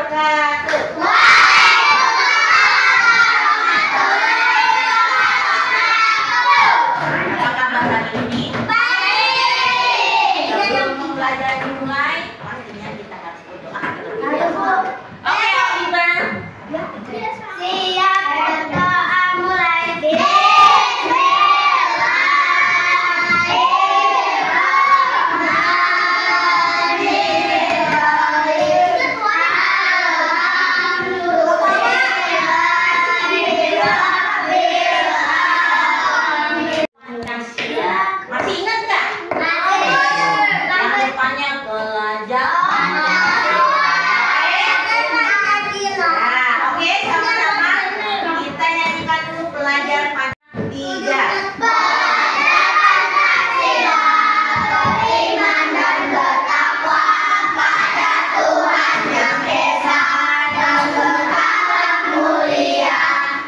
wabarakatuh. Apa kabar hari ini? Baik. Sebelum mempelajari dimulai, pastinya kita harus berdoa terlebih dahulu. Oke, Habibah. Siap, berdoa mulai. Masih ingat nggak? Yang depannya belajar. Nah, oke, sama-sama kita nyanyikan dulu belajar pada 3. Beriman dan bertakwa pada Tuhan Yang Esa dan berharap mulia,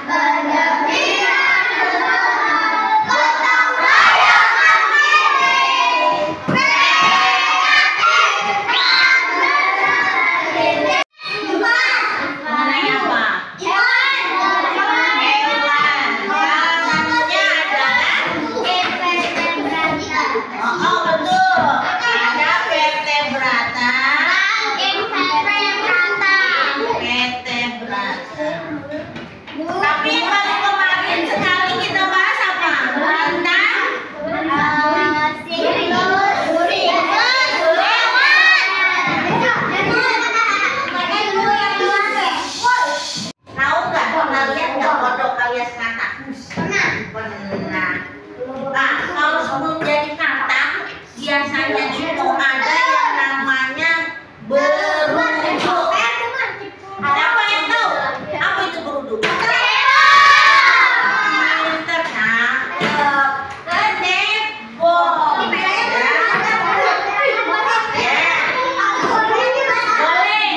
berdemikian gotong royong Mengenai apa? Hewan. Namanya adalah oh betul. Ada vertebrata. Vertebrata. Tapi yang baru kemarin sekali kita bahas apa? Tentang tahu nggak? Pernah lihat nggak kodok alias katak? Pernah. Nah, kalau sebelum jadi katak, biasanya itu ada yang namanya beruduk. Siapa yang tahu? Apa itu beruduk? Pinter, cakep. Kedebong. Boleh.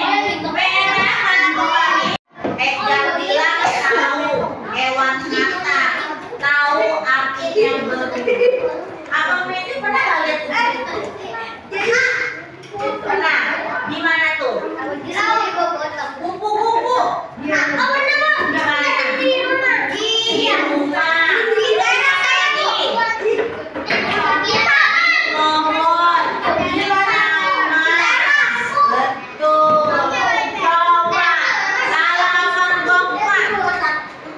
Merah mana kembali? Edgar bilang tahu hewan katak, tahu artinya beruduk. Abang Fendi pernah nggak lihat itu? Pernah. Di mana tuh? Kupu-kupu. Di mana? Di rumah. Pohon. Di taman. Betul. Coba kalau abang Gokman,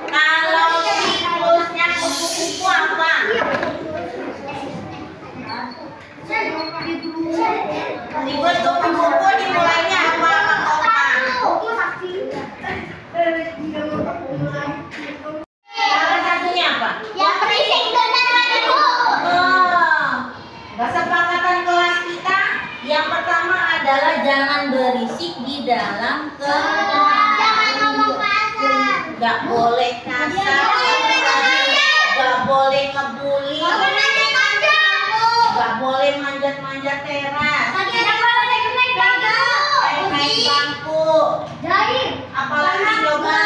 kalau siklusnya kupu-kupu apa? Siklus kupu-kupu dimulainya apa, Abang Gokman? Salah satunya apa? Kesepakatan kelas kita yang pertama adalah jangan berisik di dalam kelas. Gak boleh kasar, gak boleh ngebully, gak boleh manjat-manjat teras, naik bangku, apalagi coba.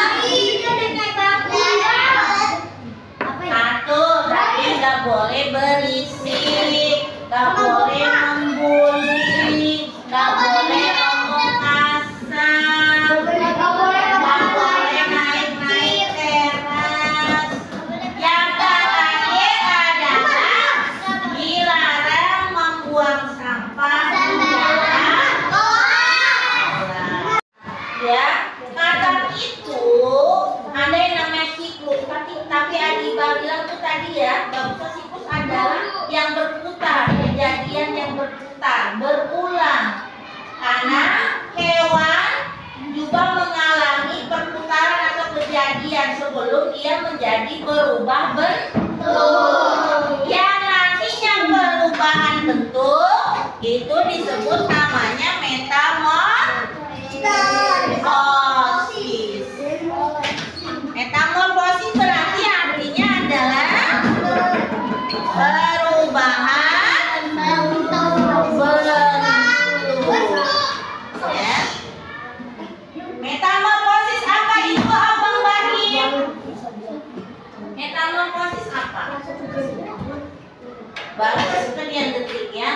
Satu, berarti gak boleh berisik, gak boleh membuli, gak boleh ngomong kasar, gak boleh naik-naik teras. Yang terakhir adalah dilarang membuang sampah di dalam kolam. Ya, katak itu ada yang namanya siklus, tapi Adiba bilang tuh tadi ya, bahwa siklus adalah yang berputar, kejadian yang berputar, berulang. Karena hewan juga mengalami perputaran atau kejadian sebelum dia menjadi berubah bentuk. Yang nantinya perubahan bentuk itu disebut namanya metamorfosis. Metamorfosis berarti artinya adalah perubahan bentuk. Ya. Metamorfosis apa itu, Abang Bahim? Metamorfosis apa? Baru sekian detik ya.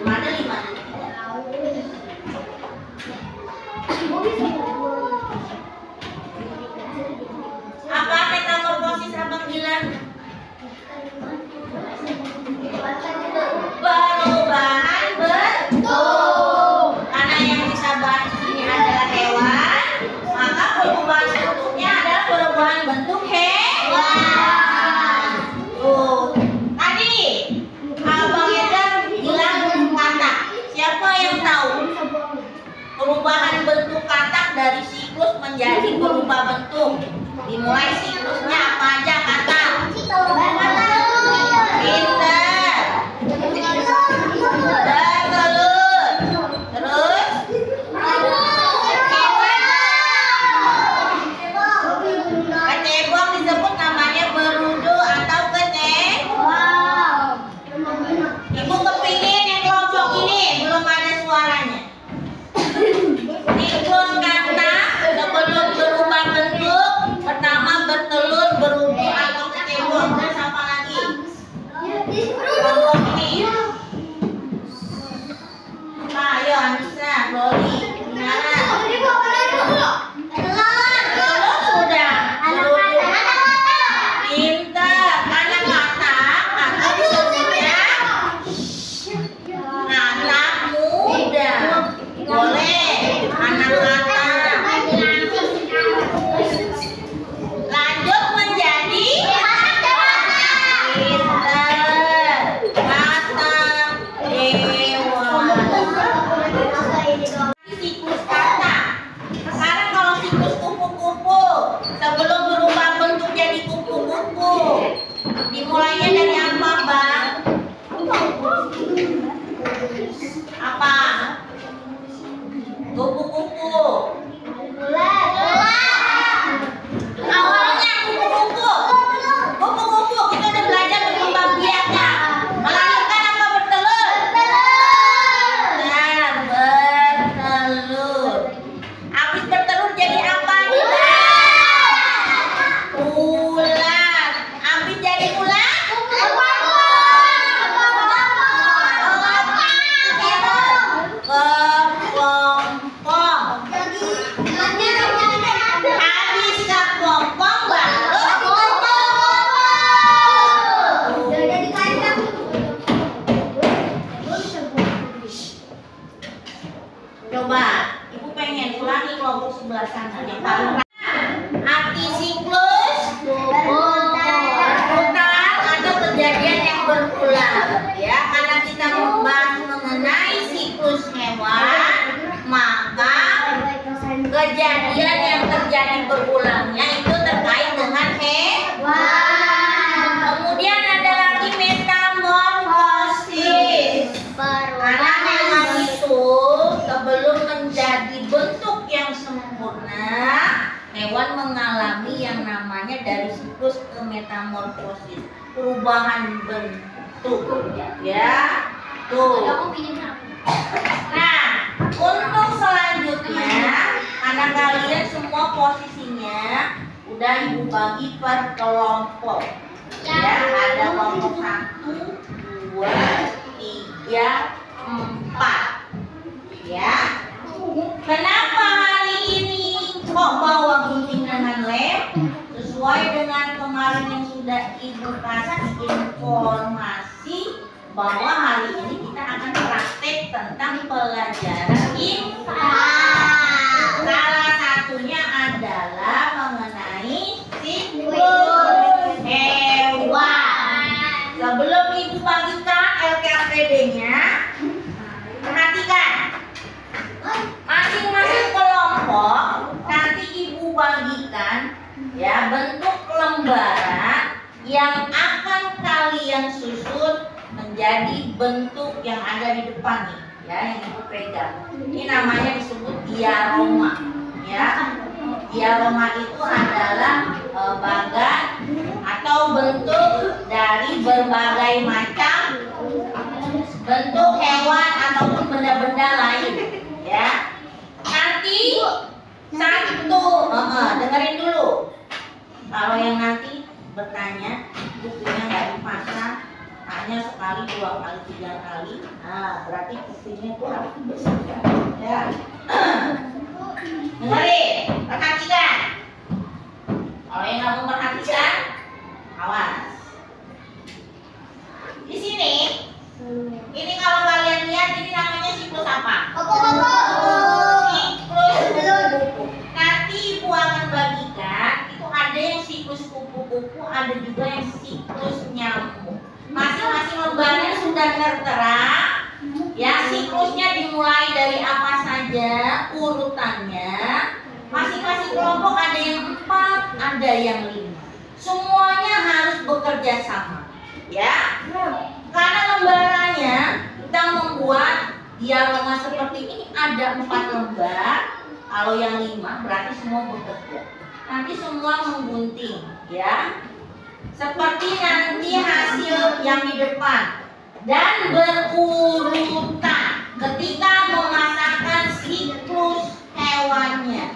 Mana 5 detik? dibahas di sini adalah hewan, maka perubahan bentuknya adalah perubahan bentuk hewan. Tuh, tadi Abang Edgar bilang katak. Siapa yang tahu perubahan bentuk katak dari siklus menjadi berubah bentuk? Dimulai siklusnya apa aja katak? Pinter. Bertelur. Terus kecebong disebut namanya berudu atau kecebong. Ibu kepingin yang kelompok ini belum ada suaranya. Siklus katak sebelum berubah bentuk pertama bertelur, berudu atau kecebong. Terus apa lagi? Kelompok ini. Ayo Anissa, Loli, Nara. Telur sudah. Berudu. Pintar. Anak katak atau disebutnya anak muda. Boleh. Anak katak. Lanjut menjadi pintar. Katak. Dewa. Siklus katak. Sekarang kalau siklus kupu-kupu sebelum berubah bentuk jadi kupu-kupu, dimulainya dari apa, Bang? Apa? Kupu-kupu. Awalnya kupu-kupu. Kupu-kupu kita udah belajar berkembang biaknya. Melahirkan apa bertelur? Nah, bertelur. Habis bertelur jadi apa nih, Bang? Ular. Habis jadi ular? Kepompong. Habis kepompong baru coba Ibu pengen ulangi kelompok sebelah sana yang paling arti siklus berputar atau kejadian yang berulang, ya. Karena kita membahas mengenai siklus hewan, maka kejadian yang terjadi berulangnya itu terkait dengan hewan. Kemudian ada lagi metamorfosis. Karena hewan itu sebelum menjadi bentuk yang sempurna, hewan mengalami yang namanya dari siklus ke metamorfosis, perubahan bentuk, ya. Tuh. Nah, untuk selanjutnya, karena kalian semua posisinya udah Ibu bagi per kelompok, ya. Ada kelompok 1, 2, 3, 4, ya. Kenapa hari ini kok bawa gunting dengan lem? Sesuai dengan kemarin yang sudah Ibu kasih informasi bahwa hari ini kita akan praktek tentang pelajaran IPA. Salah satunya adalah mengenai siklus hewan. Sebelum Ibu bagikan LKPD-nya, perhatikan masing-masing kelompok nanti Ibu bagikan, ya, bentuk lembaran yang akan kalian susun menjadi bentuk yang ada di depan nih, ya, yang Ibu pegang. Ini namanya disebut diaroma, ya. Diaroma itu adalah bagan atau bentuk dari berbagai macam bentuk hewan ataupun benda-benda lain, ya. Nanti satu, dengerin dulu. Kalau yang nanti bertanya, bukunya nggak dipasang, tanya sekali, 2 kali, 3 kali, nah berarti kupingnya tuh harus dibersihkan, ya. Dengerin, perhatikan. Kalau yang nggak memperhatikan, awas. Di sini, ini kalau kalian lihat, ini namanya siklus apa? tertera. Ya, siklusnya dimulai dari apa saja urutannya. Masing-masing kelompok ada yang 4, ada yang 5. Semuanya harus bekerja sama. Ya, karena lembarannya kita membuat dialog seperti ini ada 4 lembar. Kalau yang 5 berarti semua bekerja. Nanti semua menggunting, ya. Seperti nanti hasil yang di depan dan berurutan ketika memasakkan siklus hewannya.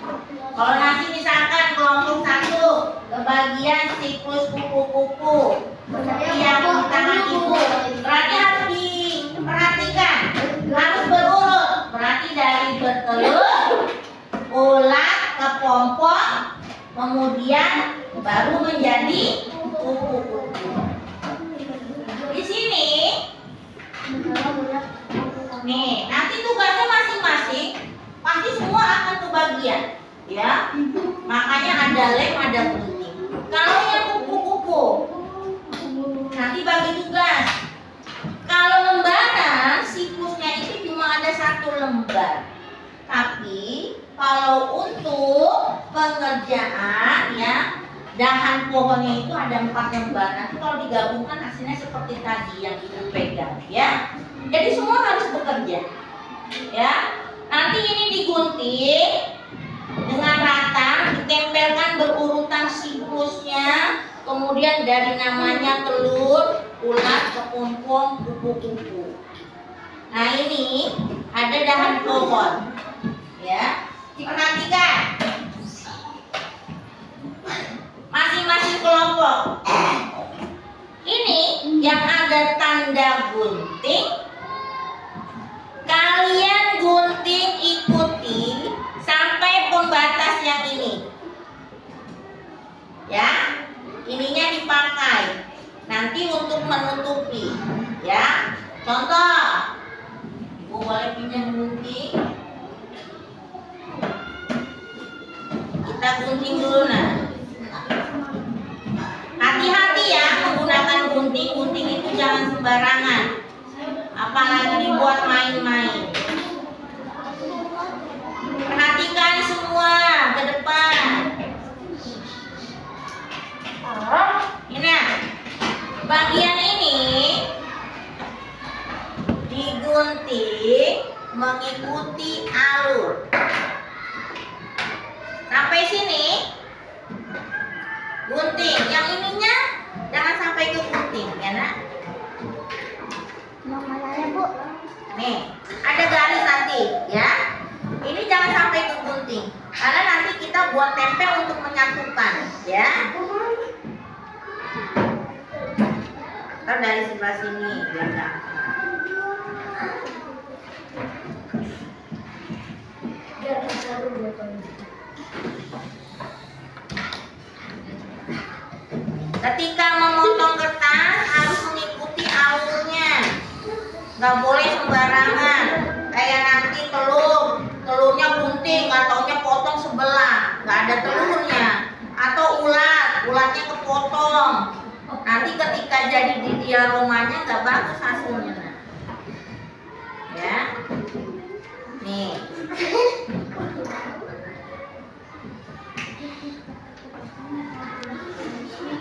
Kalau nanti misalkan kelompok 1 kebagian siklus kupu-kupu seperti yang di tangan ibu, berarti harus diperhatikan, harus berurut. Berarti dari bertelur, ulat, kepompong, kemudian baru menjadi kupu-kupu. Di sini, nih, nanti tugasnya masing-masing, pasti semua akan kebagian, ya. Makanya ada lem, ada gunting. Kalau yang kupu-kupu, nanti bagi tugas. Kalau lembaran, siklusnya itu cuma ada 1 lembar. Tapi kalau untuk pengerjaan, ya, dahan pohonnya itu ada 4 lembar. Nanti kalau digabungkan hasilnya seperti tadi yang ibu pegang, ya. Jadi semua harus bekerja, ya. Nanti ini digunting dengan rata, ditempelkan berurutan siklusnya. Kemudian dari namanya telur, ulat, kepompong, kupu-kupu. Nah, ini ada dahan pohon, ya. Perhatikan masing-masing kelompok. Ini yang ada tanda gunting, kalian gunting ikuti sampai pembatas yang ini, ya. Ininya dipakai nanti untuk menutupi, ya. Contoh, ibu boleh pinjam gunting, kita gunting dulu. Nah, hati-hati ya menggunakan gunting. Gunting itu jangan sembarangan, apalagi dibuat main-main. Perhatikan semua ke depan. Nah, bagian ini digunting mengikuti alur. Sampai sini gunting, yang ininya jangan sampai ke gunting, ya nak. Nih, ada garis nanti, ya. Ini jangan sampai ke gunting, karena nanti kita buat tempel untuk menyatukan, ya. Ntar dari sebelah sini, biar gampang. Ketika memotong kertas harus mengikuti alurnya, nggak boleh sembarangan. Kayak nanti telurnya gunting, nggak taunya potong sebelah, nggak ada telurnya. Atau ulatnya kepotong. Nanti ketika jadi di diaromanya nggak bagus hasilnya, nah. Ya, nih.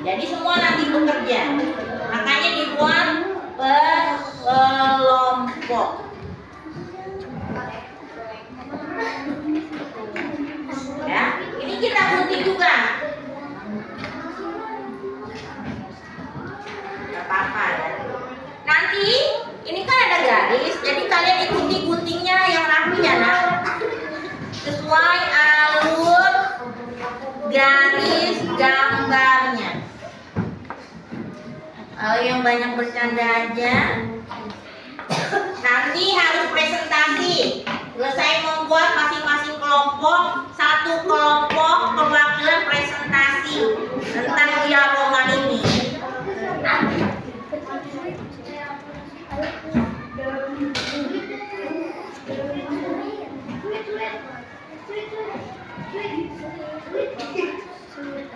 Jadi semua nanti bekerja, makanya dibuat kelompok. Ya, ini kita gunting juga. Gak apa-apa ya. Nanti ini kan ada garis, jadi kalian ikuti guntingnya yang rapi ya nak. Sesuai alur garis gambarnya. Kalau yang banyak bercanda aja, nanti harus presentasi. Selesai membuat masing-masing kelompok, 1 kelompok perwakilan presentasi tentang diaroma ini.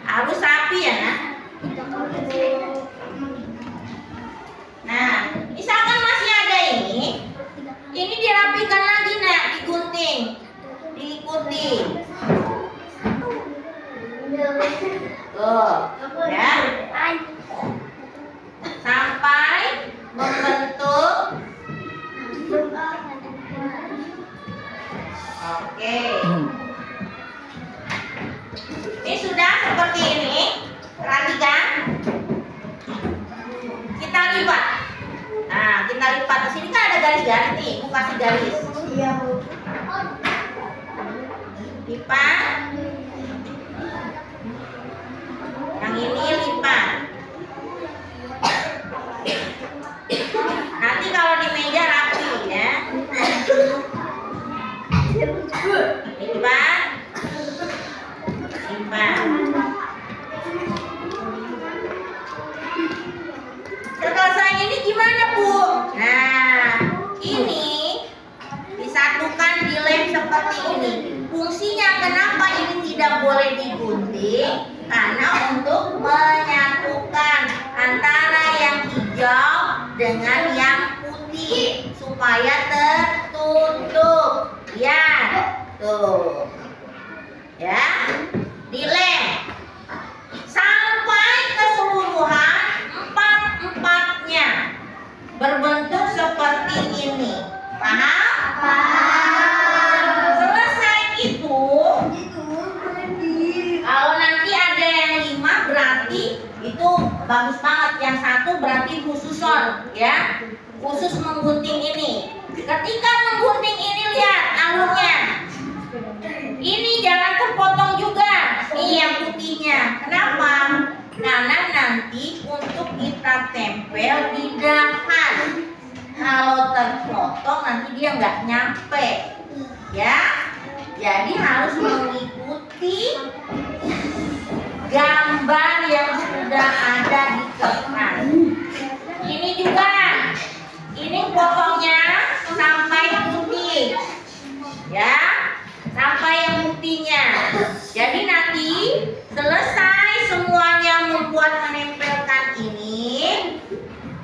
Harus rapi ya nak. Nah, misalkan masih ada Ini dirapikan lagi nak, digunting, diikuti. Tuh, ya. Sampai membentuk. Oke. Ini sudah seperti ini. Perhatikan. Kita lipat. Nah, kita lipat. Di sini kan ada garis-garis nih. Aku kasih garis. Iya, Bu. Lipat. Yang ini lipat. Nanti kalau di meja rapi ya. Lipat. Lipat. Selesai ini gimana, Bu? Nah, ini disatukan, dilem seperti ini. Fungsinya kenapa ini tidak boleh digunting? Karena untuk menyatukan antara yang hijau dengan yang putih supaya tertutup. Ya, tuh. Ya, dilem sampai keseluruhan empat-empatnya berbentuk seperti ini. Paham? Selesai itu, kalau nanti ada yang 5 berarti itu bagus banget. Yang 1 berarti khususon, ya, khusus menggunting ini. Ketika menggunting ini lihat alurnya. Ini jangan terpotong juga. Ini yang putihnya. Kenapa? Karena nanti untuk kita tempel di dahan. Kalau terpotong nanti dia nggak nyampe, ya. Jadi harus mengikuti gambar yang sudah ada di kertas. Ini juga, ini potongnya sampai putih, ya, sampai yang putihnya. Jadi nanti selesai semuanya membuat menempelkan ini,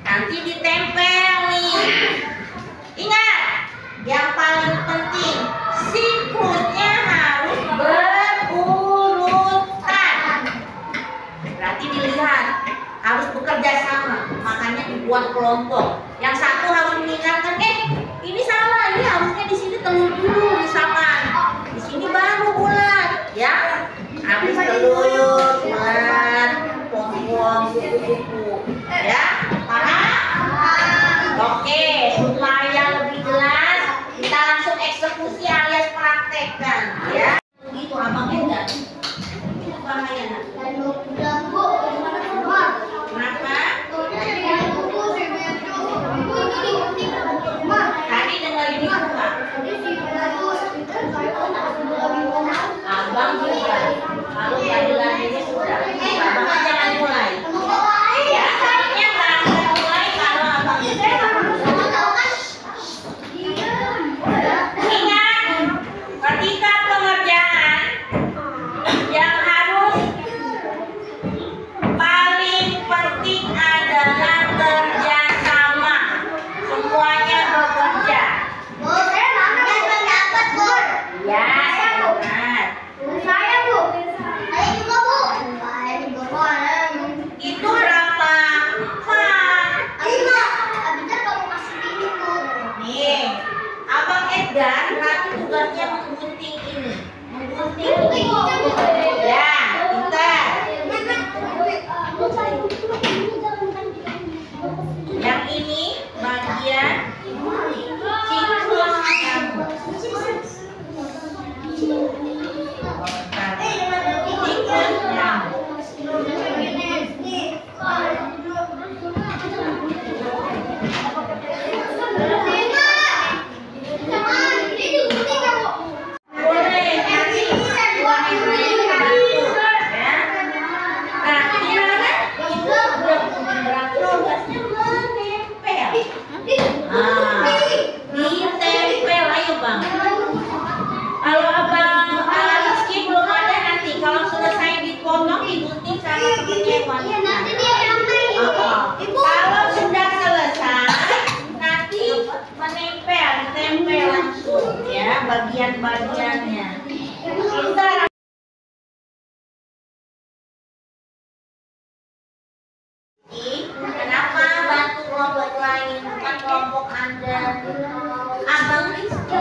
nanti ditempel nih. Ingat, yang paling penting siklusnya harus berurutan. Berarti dilihat harus bekerja sama, makanya dibuat kelompok. Yang satu harus mengingatkan, ini salah, ini harusnya di sini telur dulu misalkan, di sini baru bulan. bagian-bagiannya. Kita kenapa bantu kelompok lain bukan kelompok Anda? Abang Rizky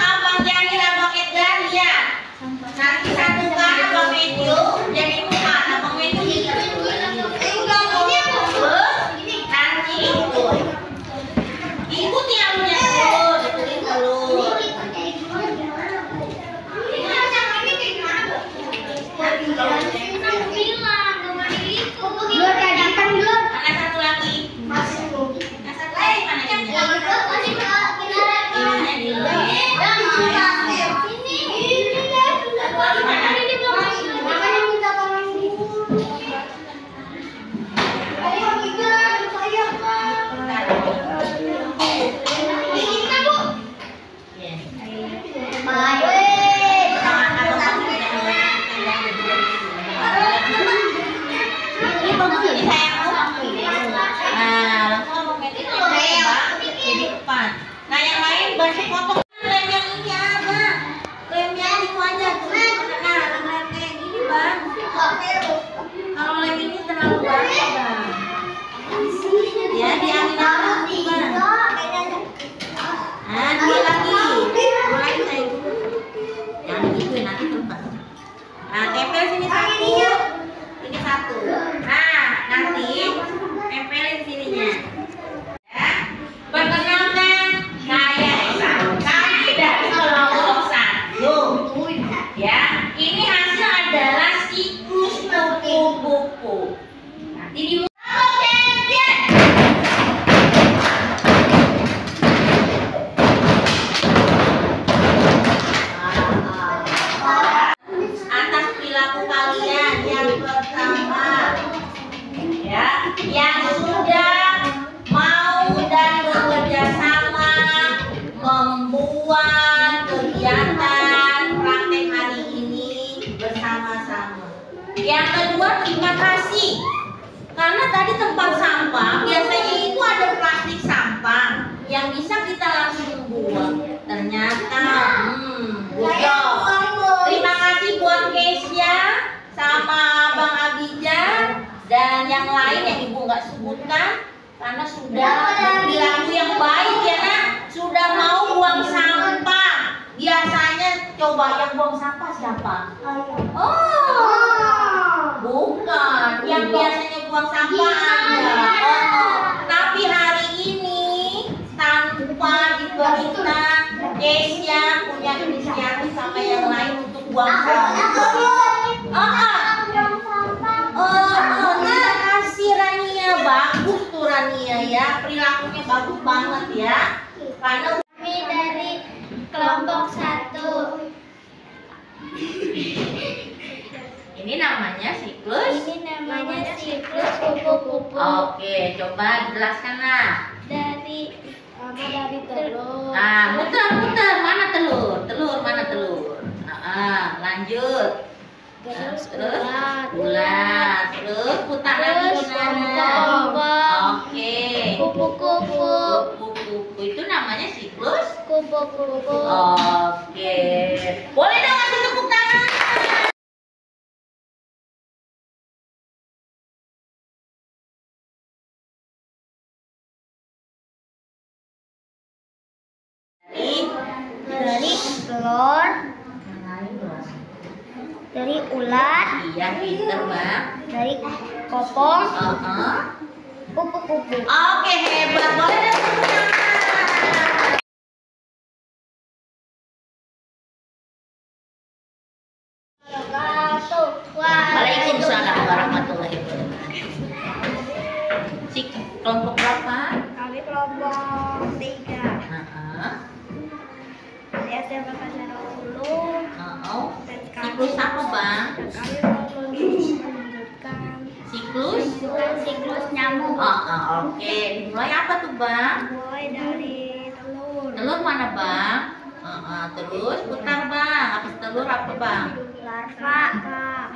Abang Jahir, Abang Edgar, ya. Nanti satukan Abang Medio jadi 4. Abang Medio jadi nanti ikuti alurnya telur, ikuti telur. Mana satu lagi? Yang satu lagi mana ini? Ininya di Nah, yang lain bantu potong lem yang ini apa? Lem yang itu aja tuh. Nah, lem kayak gini, Bang. Kalau lem ini terlalu banyak, Bang. Ya, diangin lagi, Bang. Nah, dua lagi. Mulai saya. Jangan gitu, nanti tempat. Nah, tempel sini satu. Ini satu. Nah, nanti tempelin sininya. Ya. Perkenalkan, saya Esa. Kami dari kelompok 1. Ya, ini hasil adalah siklus kupu-kupu. Nanti di atas perilaku kalian yang pertama, ya, yang sudah mau dan bekerja sama membuat kegiatan praktek hari ini bersama-sama. Yang kedua, terima kasih karena tadi tempat sampah biasanya itu ada plastik sampah yang bisa kita langsung buang. Ternyata, good job. Terima kasih buat Kesia sama Bang Abijah dan yang lain yang Ibu nggak sebutkan karena sudah berperilaku yang baik ya nak, sudah mau buang sampah. Biasanya coba yang buang sampah siapa? Oh, bukan. Yang biasanya buang sampah Anda. Tapi hari ini tanpa diperintah, Kesia punya inisiatif sama yang lain untuk buang sampah. Kita kasih Rania, bagus tuh Rania ya, perilakunya bagus banget ya. Karena Kami dari kelompok 1. ini namanya siklus. Ini namanya siklus kupu-kupu. Oke, coba jelaskan lah. Dari telur. Nah, muter, mana telur? Telur mana telur? Lanjut. Terus Bulat. Terus putar lagi gimana? Oke. Kupu-kupu. Kupu-kupu itu namanya siklus. Kupu-kupu. Oke. Boleh dong kasih tepuk tangan. Dari telur. Dari ulat. Iya, pinter Bang. Dari kopong. Kupu-kupu. Oke, hebat. Boleh dong tepuk tangan. Waalaikumsalam warahmatullahi wabarakatuh. Si kelompok berapa? Kami kelompok 3. SMP Pasar Ulu. Siklus apa Bang? Kami mau menunjukkan Siklus nyamuk. Oke, dimulai apa tuh Bang? Mulai dari telur. Telur mana bang? Terus putar bang. Habis telur apa bang? Larva, Kak.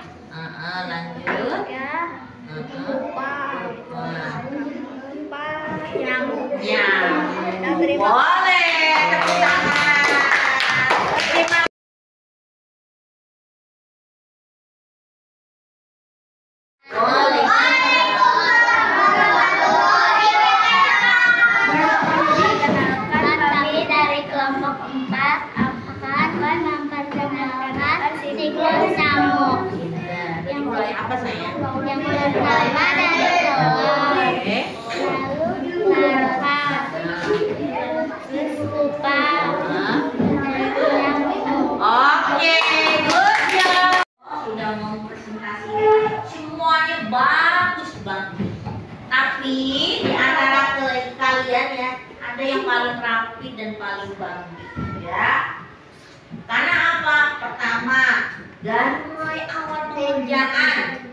Lanjut. Ya. Pupa. Pupa. Nyamuk. Nyamuk. Boleh. Tepuk tangan. Terima boleh. Kami dari kelompok 4 akan memperkenalkan siklus nyamuk. Jadi mulai apa sayang? Yang pertama dari telur, Oke. lalu larva, terus pupa, lalu nyamuk. Oke, good job. Sudah mau presentasi, semuanya bagus banget. Tapi di antara kalian ya, ada yang paling rapi dan paling bagus, ya. Karena apa? Pertama, dari mulai awal pengerjaan,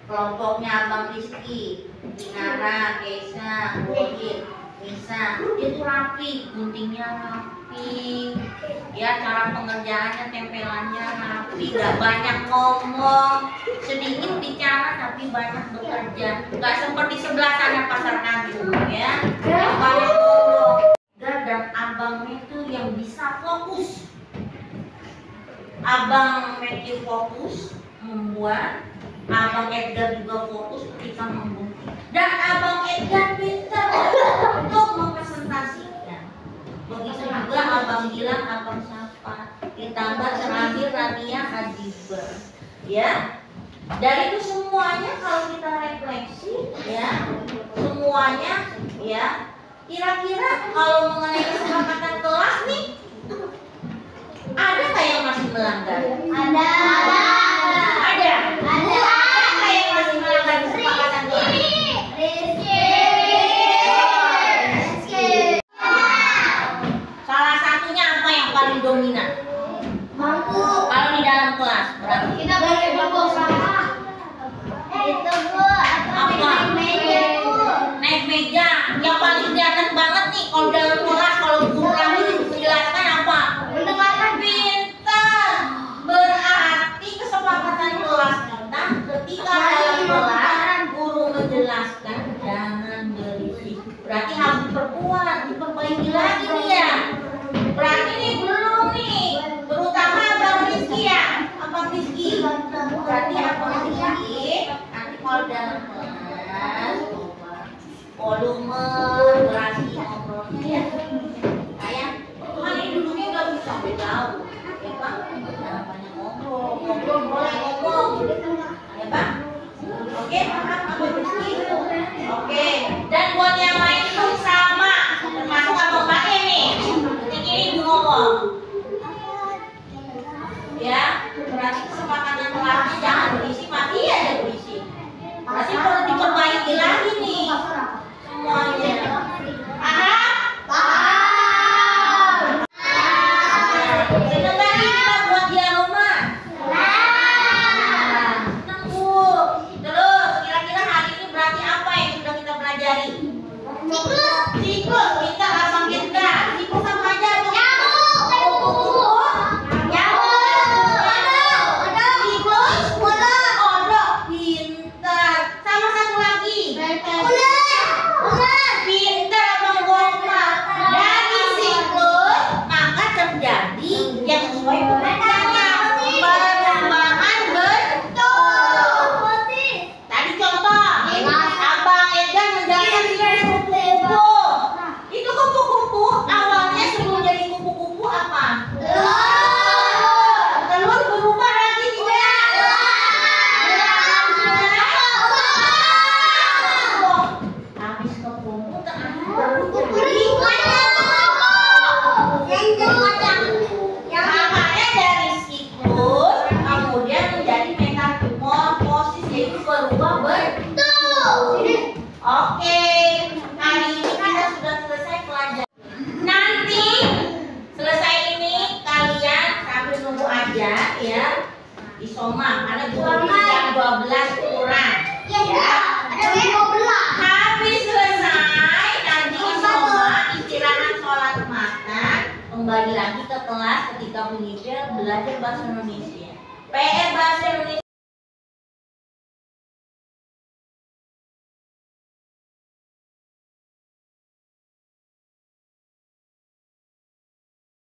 kelompoknya Abang Rizky, Dinara, Keisha, Wahid, Nisa, dia tuh rapi, guntingnya rapi, ya cara pengerjaannya, tempelannya rapi, gak banyak ngomong, sedikit bicara tapi banyak bekerja, gak seperti sebelah sana pasar Kangkung ya, yang banyak ngomong. Dan abangnya itu yang bisa fokus. Abang Matthew fokus membuat, Abang Edgar juga fokus ketika menggunting, dan Abang Edgar pintar untuk mempresentasikan. Begitu juga Abang Gilang, Abang Safa, ditambah terakhir Rania Hadiba. Ya, dari itu semuanya kalau kita refleksi, ya, semuanya, ya, kira-kira kalau mengenai kesepakatan kelas nih, ada nggak yang masih melanggar? Ada. Ada. Nggak yang masih melanggar kesepakatan kelas? Salah satunya apa yang paling dominan? Bangku. Kalau di dalam kelas berarti Kita boleh bangku sama. Itu Bu, apa? Naik meja. Yang paling kelihatan banget nih kalau dalam kelas, kalau guru kami menjelaskan apa? Mendengarkan. Pintar. Berarti kesepakatan kelas kita ketika dalam kelas guru menjelaskan jangan berisik. Berarti harus diperkuat, diperbaiki lagi nih ya. Berarti nih belum nih, terutama Abang Rizky ya, Abang Rizky. Berarti Abang Rizky nanti kalau dalam kelas volume, durasi ngobrolnya ya. Kayak kan ini duduknya nggak bisa sampai jauh, ya Pak. Jangan banyak ngobrol boleh ngomong, ya Pak. Oke, paham Abang Rizky? Oke, dan buat yang lain itu sama, termasuk Abang Pakai nih. Ini Ibu ngomong. Ya, berarti kesepakatan kelasnya jangan berisi, masih aja berisi. Berarti perlu diperbaiki lagi nih semuanya. Paham? Seneng gak nih kita buat dia rumah? Seneng Bu. Terus kira-kira hari ini berarti apa yang sudah kita pelajari? Siklus. Kita Abang kita. Siklus apa aja tuh? Pintar. Sama satu lagi. Pintar Abang Goma. Dari siklus maka terjadi yang sesuai pekerjaannya. Perubahan bentuk. Tadi contoh, Abang Edgar menjelaskan siklus kupu-kupu. Itu kupu-kupu awalnya sebelum jadi kupu-kupu apa? Telur berubah lagi tidak? Habis kepumpu terakhir baru jadi makanya Bang Nipel belajar bahasa Indonesia.